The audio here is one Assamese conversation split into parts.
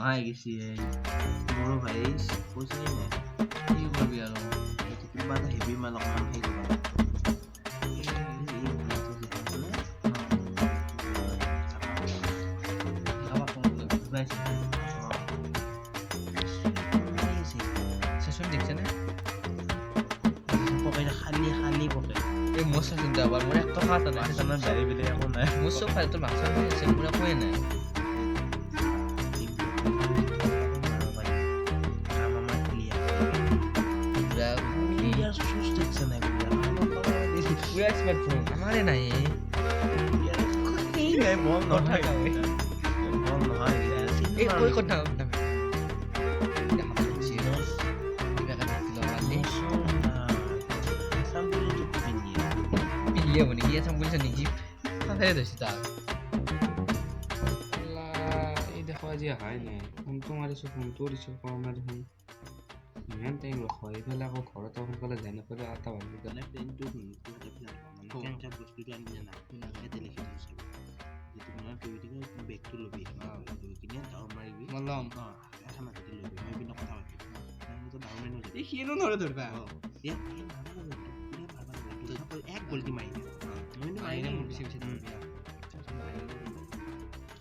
নহয় গেছি মোৰো ভাই পইচা নাই কি কৰিবি আৰু কিবা এটা হেভি মাল অকমান সেই দিব খালি পকে এই মোৰ চিন্তা কৰা মোৰ 1 টকা এটা নাই জানা দাৰি বিলে একো নাই মোৰ চব ফাইলটো মাছ আছে মোৰ একোৱে নাই আমারে নাই এই নাই বল নহয় বল নহয় এই কই কথা iya bani iya sambil sendiri saya tuh sih lah ini dah aja hai nih untung ada sepuntur di sekolah ada nih yang tengok loh kau itu lah kau kalau tahu kalau jangan pada atau apa gitu karena pintu yang cabut pilihan jana ada televisi itu mana tuh itu kan back to lebih begini tahu lagi malam sama tadi lebih mau pindah kota lagi yang itu tahu ini ini hero nol tuh pak ya এক গলতি মাৰি বেছি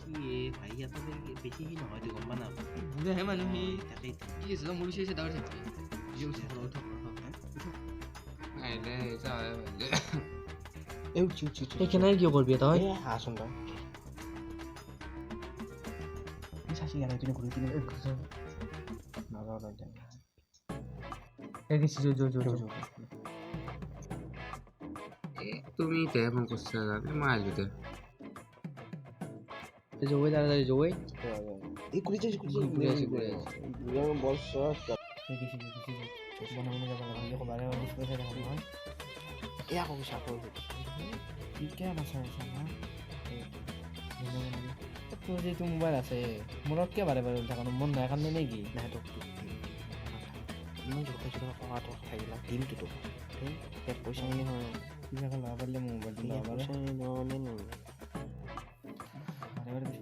কি ভাই ইয়াতে বেছি কি নহয় তো গম পা না বুঢ়াহে মানুহ সি কি আছে মোৰ বিচাৰিছে ডাঙৰ থাকি এইখানে কি করবি তই আসুন তই চাচি গেল তুমি ঘুরে কিনে নাযাও তই এগিছি জো তুমি তেমন করতে যাবে মাল দিতে জোই দাঁড়া জোই এই কুড়ি আছে আমি বলছ এগিছি বনা বনা যাব লাগে খবরে বুঝতে চাই না হয় ইয়া কো সাপো কি কে মাছ আছে না তোর যে তো মোবাইল আছে মনত কে বারে বারে থাকা মন নাই কারণে নেকি না তো ইমান জোর করে কথা খাইলা দিনটো তো এক পয়সা নিয়ে হয় কিবা লাভ পালে মোবাইলটো লাভ পালে নে নে আরে বিশ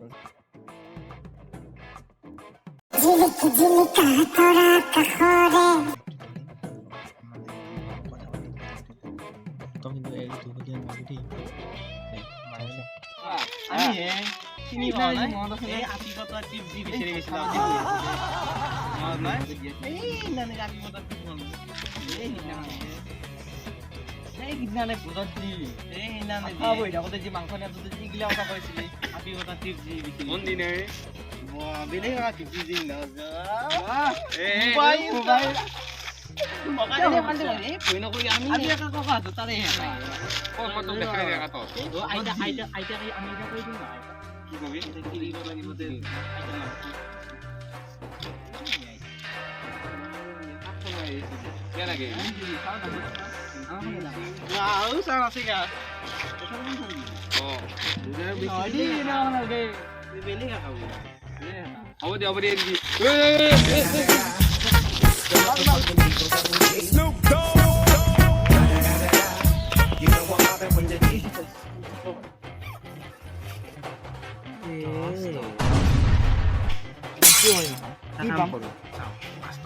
হ'ব দে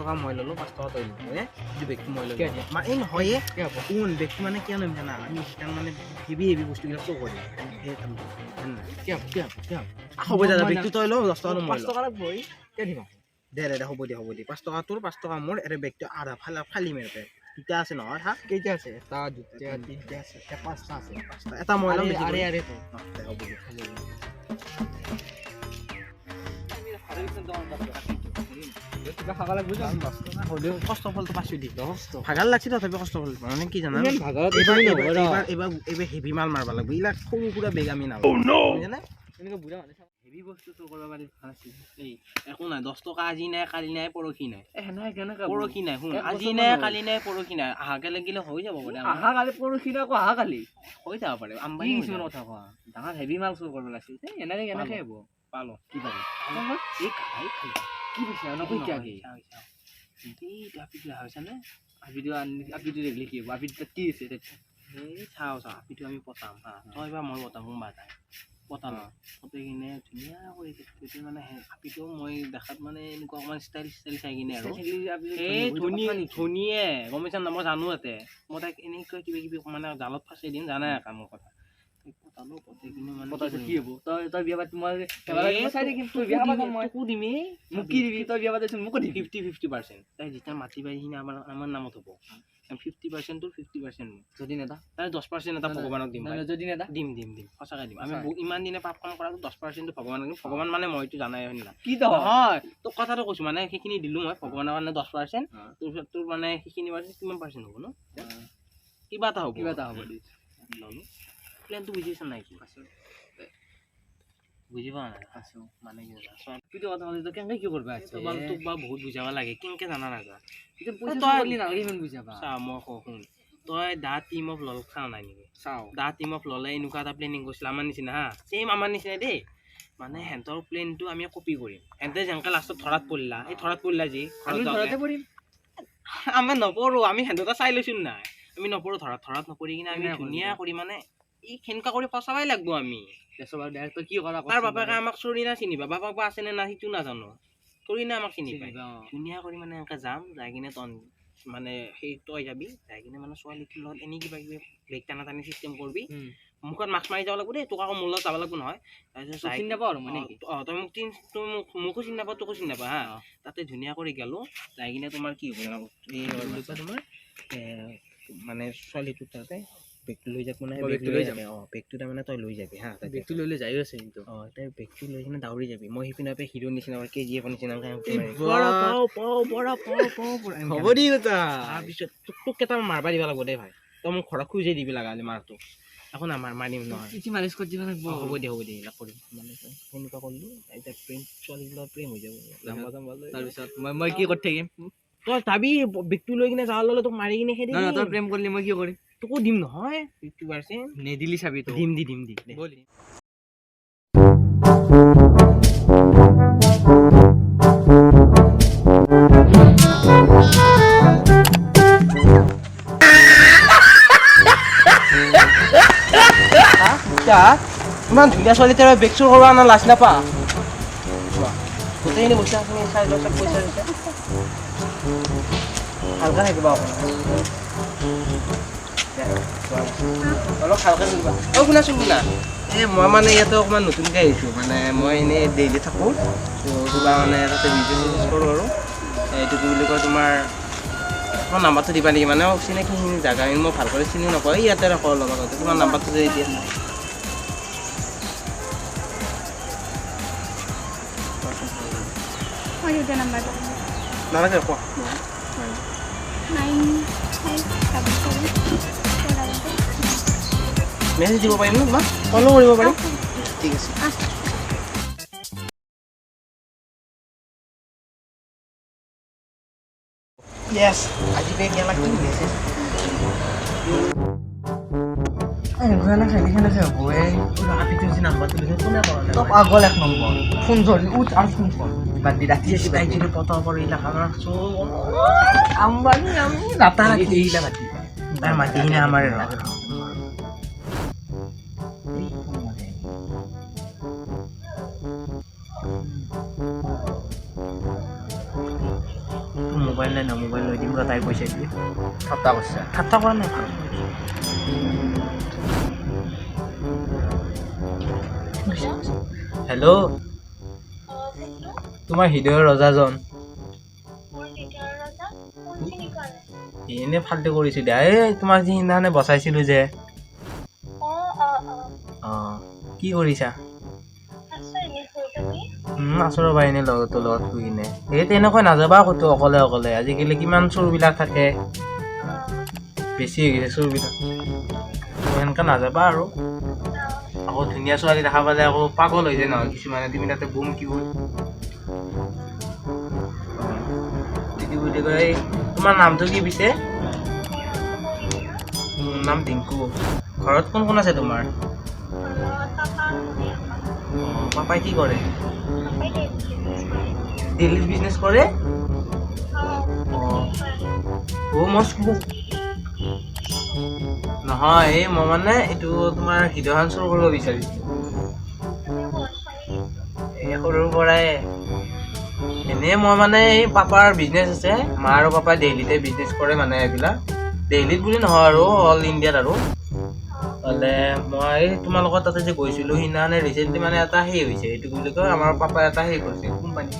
টকা মই ললো 5 টকা তই ললি যে বেগটো মই ললো মানে এই নহয়ে কোন বেগটো মানে কিয় নম জানা আমি সিটাং মানে হেভি বস্তু গিলা চো কৰি এই কিয় হ'ব দাদা বেগটো তই ল 10 টকা মই 5 টকা বই কে দিবা দে হ'ব দি 5 টকা তোৰ 5 টকা মোৰ এৰে বেগটো আধা ফালি মেৰতে দুটা আছে নহয় হা কেইটা আছে এটা দুটা তিনটা আছে এটা পাঁচটা আছে এটা মই লম আৰে তো হ'ব দি কষ্ট ফলটো পাইছো দি ভাগাল লাগছে তথাপি কষ্ট ফল মানে কি জানা এইবাৰ হেভি মাল মাৰবা লাগব এইবিলাক সৰু সুৰা বেগ আমি নাও জানে হেভি বস্তু তো কৰিব পাৰি এই একো নাই 10 টকা আজি নাই কালি নাই পৰখি নাই পৰখি নাই শুন আজি নাই কালি নাই পৰখি নাই আহাকে লাগিলে হৈ যাব বোলে আহা কালি পৰখি না কো আহা কালি হৈ যাব পাৰে আম্বানি কিছুমান কথা কোৱা ডাঙৰ হেভি মাল চুৰ কৰিব লাগিছিল এনেকে কেনেকে হ'ব পালো কি পাৰি এই খাই কি কৈছে নকই কি আগে এই আপিটো হৈছে না আপিটো দেখলি কি হ'ব আপিটো কি আছে এই চাও আপিটো আমি পতাম হা তই বা মই পতাম বাজাই পতালো পতাই কিনে ধুনীয়া কৰি সেইটো মানে হাপিটো মই দেখাত মানে এনেকুৱা অকণমান ষ্টাইল চাই কিনে আৰু এই ধুনীয়ে গম পাইছা না মই জানো ইয়াতে মই তাক এনেকুৱা কিবা কিবি মানে জালত ফাঁচি দিম জানাই কামৰ কথা পতালো পতাই কিনে মানে কি হ'ব তই বিয়া পাতি মই চাই থাকিম তই বিয়া পাতি মই তোকো দিমেই মোক কি দিবি তই বিয়া পাতিছ মোকো দিবি 50% তাই যেতিয়া মাটি বাৰীখিনি আমাৰ নামত হ'ব 50% তোৰ 50% মোৰ যদি নেদা তাই 10% এটা ভগৱানক দিম যদি নেদা দিম সঁচাকৈ দিম আমি ইমান দিনে পাপ কাম কৰাটো 10% ভগৱানক দিম ভগৱান মানে মইতো জানাই হয় না কি তই হয় তোক কথাটো কৈছোঁ মানে সেইখিনি দিলোঁ মই ভগৱানৰ কাৰণে 10% তোৰ মানে সেইখিনি পাৰ্চেণ্ট কিমান পাৰ্চেণ্ট হ'ব ন কিবা এটা হ'ব ল'লোঁ প্লেনটো বুজিছা নাই কি বুজি পোৱা নাই আছোঁ মানে কি কিন্তু কথা হ'ল তই কেনেকৈ কি কৰিবা তোক বা বহুত বুজাব লাগে কেনেকৈ জানা নাযায় এতিয়া পইচা নালাগে ইমান বুজাবা চা মই শুন তই দা টিম অফ লল চাওঁ নাই নেকি চাওঁ দা টিম অফ ললে এনেকুৱা এটা প্লেনিং কৰিছিল আমাৰ নিচিনা হা ছেইম আমাৰ নিচিনা দেই মানে সিহঁতৰ প্লেনটো আমি কপি কৰিম সিহঁতে যেনেকৈ লাষ্টত ধৰাত পৰিলা এই ধৰাত পৰিলা যি ঘৰতে পৰিম আমি নপৰোঁ আমি সিহঁতটা চাই লৈছোঁ নাই আমি নপৰোঁ ধৰাত নপৰি কিনে আমি ধুনীয়া কৰি মানে এই সেনেকুৱা কৰি ফচাবই লাগিব আমি তই কি কৰা তাৰ বাপাকে আমাক চৰি না চিনিবা বাপাক বা আছেনে না সেইটো নাজানো চৰি না আমাক চিনি পায় ধুনীয়া কৰি মানে এনেকৈ যাম যাই কিনে মানে সেই তই যাবি যাই কিনে মানে ছোৱালীটোৰ লগত এনেই কিবা কিবি ব্ৰেক টানা টানি চিষ্টেম কৰিবি মুখত মাস্ক মাৰি যাব লাগিব দেই তোক আকৌ মোৰ লগত যাব লাগিব নহয় তাৰপিছত চিনি নাপাওঁ আৰু মানে তই মোকো চিনি নাপাওঁ তোকো চিনি নাপাওঁ হা তাতে ধুনীয়া কৰি গ'লোঁ যাই কিনে তোমাৰ কি হ'ব জানো এই তোমাৰ মানে ছোৱালীটোৰ তাতে বেগটো লৈ যাব মানে বেগটো লৈ যাবি বেগটো তাৰমানে তই লৈ যাবি হা বেগটো লৈ যায়ো আছে কিন্তু তই বেগটো লৈ কিনে দাউৰি যাবি মই সিপিনে হিৰো নিচিনা KGF নিচিনা হ'ব দি তাৰপিছত তোক কেইটামান মাৰিব দিব লাগিব দেই ভাই তই মোক ঘৰত খুজি দিবি লগা মাৰটো একো নামাৰ মাৰিম নহয় মালিচ কৰি দিব লাগিব হ'ব দে এইবিলাক কৰিম মানে সেনেকুৱা কৰিলোঁ এতিয়া প্ৰেম ছোৱালীবিলাক প্ৰেম হৈ যাব তাৰপিছত মই কি কৰি থাকিম তই যাবি বেগটো লৈ কিনে যাৱ ল'লে তোক মাৰি কিনে খেদি তই প্ৰেম কৰিলে মই কি কৰিম তোকো দিম নহয় 50% নেদিলি চাবি তো দিম ইমান ধুনীয়া ছোৱালী তাৰ বেগ চুৰ কৰিব না লাজ নাপা গোটেইখিনি পইচা চাই লওক চব পইচা দিছে ভালকৈ থাকিবা অলপ ভালকৈ থাকিবা শুনাচোন শুনা এই মই মানে ইয়াতে অকণমান নতুনকৈ আহিছোঁ মানে মই এনেই ডেইলি থাকোঁ কিবা মানে তাতে বিজনেছ কৰোঁ আৰু এইটো কি বুলি কয় তোমাৰ নাম্বাৰটো দিবা নেকি মানে চিনাকিখিনি জেগা মই ভালকৈ চিনি নাপাওঁ ইয়াতে ৰাখোঁ অলপ আগতে তোমাৰ নাম্বাৰটো যদি দিয়া নালাগে কোৱা মেছেজ দিব পাৰিম ন তোমাক কলো কৰিব পাৰিম ঠিক আছে Yes, আজি পেক গেলা কি মেছেজ এখানে হ'ব এই আপিটো যে নাম্বাৰটো দিছে কোনে কৰা তই পাগল এক নম্বৰ ফোন ধৰি উঠ আৰু ফোন কৰ বাদ দি ৰাতি তাই যদি পতা কৰিলা আমাৰ চব আমি ৰাতা ৰাতি এইলা বাদ তাই মাতি কিনে আমাৰ মোবাইল নাই ন মোবাইল লৈ দিম তাই পইচা দিয়ে ঠাট্টা কৰিছে ঠাট্টা কৰা নাই হেল্ল' তোমাৰ হৃদয়ৰ ৰজাজন এনে ফাল্টু কৰিছোঁ দিয়া এই তোমাক যি সিদিনাখনে বচাইছিলোঁ যে অঁ কি কৰিছা আছোঁ ৰ'বা এনেই লগতো লগত শুই কিনে এই তেনেকৈ নাযাবা ক'তো অকলে অকলে আজিকালি কিমান চোৰবিলাক থাকে বেছি হৈ গৈছে চোৰবিলাক সেনেকৈ নাযাবা আৰু আকৌ ধুনীয়া ছোৱালী দেখা পালে আকৌ পাগল হৈ যায় নহয় কিছুমানে তুমি তাতে বুম কি বুলি কয় তোমাৰ নামটো কি পিছে মোৰ নাম টিংকু ঘৰত কোন কোন আছে তোমাৰ পাপাই কি কৰে ডেইলি বিজনেছ কৰে অঁ মই নহয় এই মই মানে এইটো তোমাৰ হৃদয়খন চুৰ কৰিব বিচাৰিছোঁ এই সৰুৰ পৰাই এনেই মই মানে এই পাপাৰ বিজনেছ আছে, মা আৰু পাপাই ডেইলিতে বিজনেছ কৰে মানে এইবিলাক। ডেইলিত বুলি নহয় আৰু অল ইণ্ডিয়াত আৰু হ'লে মই তোমালোকৰ তাতে যে গৈছিলোঁ সিদিনাখনে ৰিচেণ্টলি মানে এটা সেই হৈছে, এইটো কি বুলি কয় আমাৰ পাপাই এটা সেই কৰিছে কোম্পানী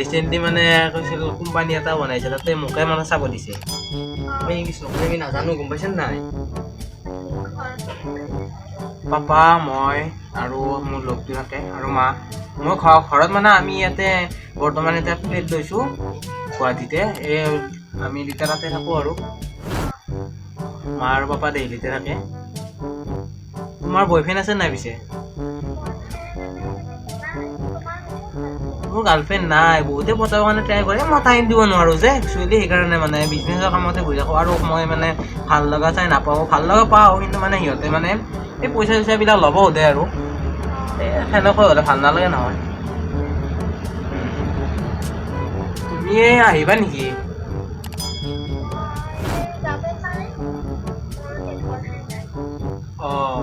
ৰিচেণ্টলি মানে কৈছিল কোম্পানী এটা বনাইছে, তাতে মোকে মানে চাব দিছে। আমি নাজানো, গম পাইছে নাই? পাপা মই আৰু মোৰ লগটো থাকে আৰু মা। মই ঘৰত মানে আমি ইয়াতে বৰ্তমান এতিয়া ফ্লেট লৈছোঁ গুৱাহাটীতে। এই আমি দুটা তাতে থাকোঁ আৰু মা আৰু পাপা ডেইলিতে থাকে। তোমাৰ বয়ফ্ৰেণ্ড আছে নাই পিছে? মোৰ গাৰ্লফ্ৰেণ্ড নাই, বহুতে পতাবৰ কাৰণে ট্ৰাই কৰে, মই টাইম দিব নোৱাৰোঁ যে একচুৱেলি, সেইকাৰণে মানে বিজনেছৰ কামতে ঘূৰি থাকোঁ আৰু মই মানে ভাল লগা চাই নাপাওঁ, ভাল লগা পাওঁ কিন্তু মানে সিহঁতে মানে এই পইচা চইচাবিলাক ল'ব সোধে আৰু সেনেকৈ হ'লে ভাল নালাগে নহয়। তুমি আহিবা নেকি? অঁ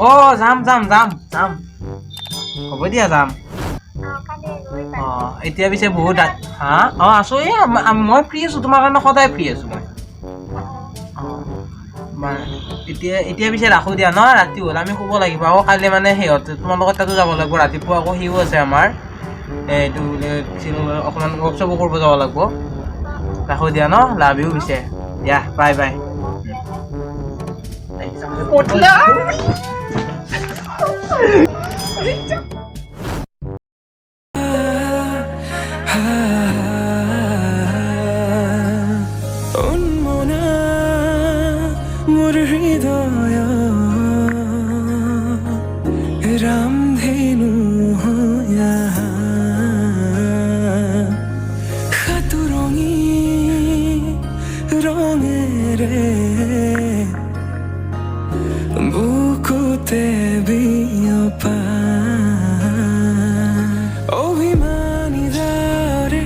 অঁ যাম যাম যাম যাম, হ'ব দিয়া যাম। অঁ এতিয়া পিছে বহুত হা অঁ আছোঁ, এই মই ফ্ৰী আছোঁ, তোমাৰ কাৰণে সদায় ফ্ৰী আছোঁ মই। অঁ এতিয়া পিছে ৰাখোঁ দিয়া ন, ৰাতি হ'ল আমি শুব লাগিব আকৌ, কাইলৈ মানে সিহঁতে তোমালোকৰ তাতো যাব লাগিব, ৰাতিপুৱা আকৌ সিও আছে আমাৰ এইটো অকণমান ৱৰ্কশ্বপো কৰিব যাব লাগিব। ৰাখোঁ দিয়া ন, লাভ ইউ পিছে, দিয়া বাই বাই। মোৰ হৃদয় ৰামধেনু হয়া সাতুৰঙী ৰঙেৰে বুকুতে বিয়পা অভিমানী দৰে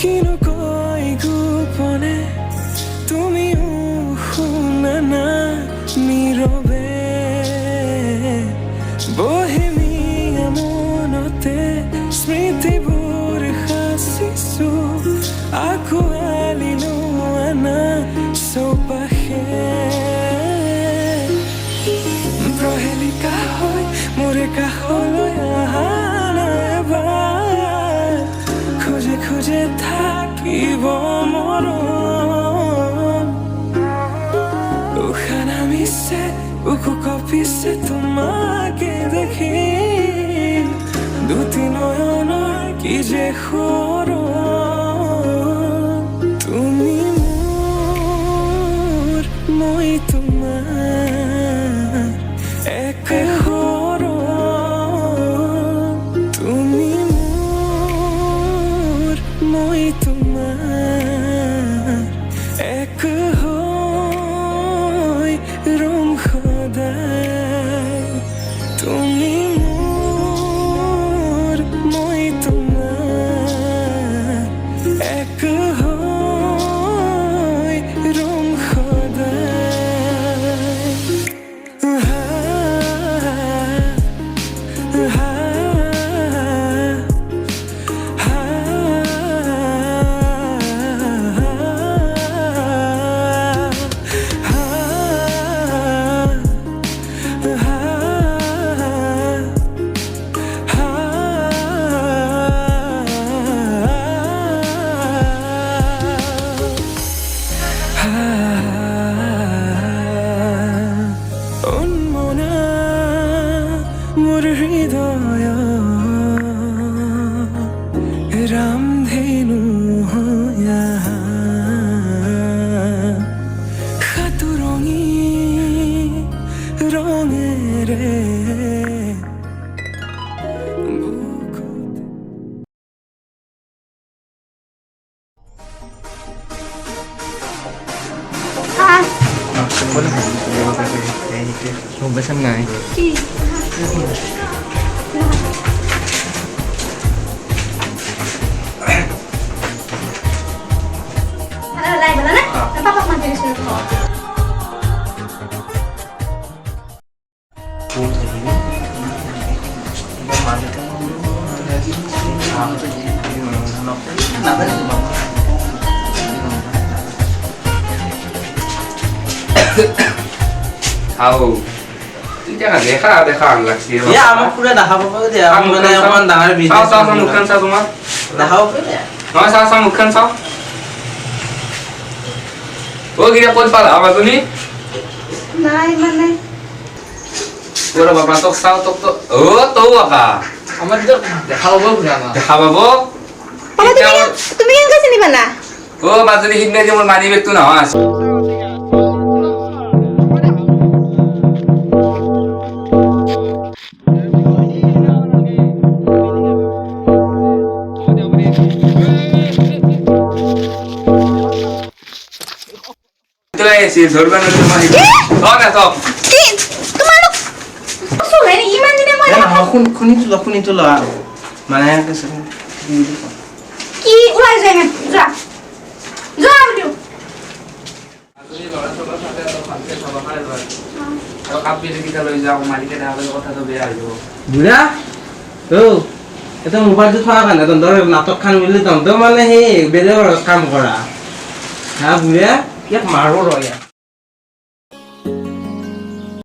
কিনো কৈ গোপনে তুমিও শুনা না নীৰৱে বহেমিয়া মনতে স্মৃতিবোৰ সাঁচিছো আঁকোৱালি লোৱানা চৌপাশে প্ৰহেলিকা হৈ মোৰ কাষলৈ আহা এবাৰ খোজে খোজে থাকিব মৰম উশাহ নামিছে বুকু কঁপিছে তোমাকে দেখি দুটি নয়নৰ কি যে সৰম তুমি মোৰ মই তোমাৰ একে সৰম তুমি মোৰ মই তোমাৰ এক হৈ ৰম সদায় তুমি মোৰ মই তোমাৰ এক হৈ ৰম সদায় উন্মনা মোৰ হৃদয় ৰামধেনু হয়া সাতুৰঙী ৰঙেৰে গম পাইছে নাই? Lại vào đó đấy, nó bắt bắt mình খাও তুই দেখা দেখা লাগছে আমাক পুৰা দেখাব পাৰো দিয়া মানে অকমান ডাঙৰ বিজনেছ চাও মুখখন চাও তোমাৰ দেখাব পাৰো নহয় চাও মুখখন চাও ও গিৰা ক'ত পালা বাজনী নাই মানে ওৰে বাবা তো চাও তো ও তো আকা আমাৰ দিদক দেখা পাব ঘূৰা না দেখা পাব তুমি কেনেকৈ চিনি পালা ও বাজনী সিদিনা যে মোৰ মানি বেগটো নহয় আছে তো এসে ধৰবেন তোমাৰ না তো কি তোমাৰ চোৰে ইমান দিনে মই শুনি তো লোৱা মানে কি ওলাই যায় যা যা বুলিও বুঢ়া অ এটা মোবাইলটো থোৱা কাৰণে তহঁতৰ নাটক খান বুলি তহঁতৰ মানে সেই বেলেগৰ কাম কৰা হা বুঢ়া ইয়াক মাৰো ৰ ইয়াক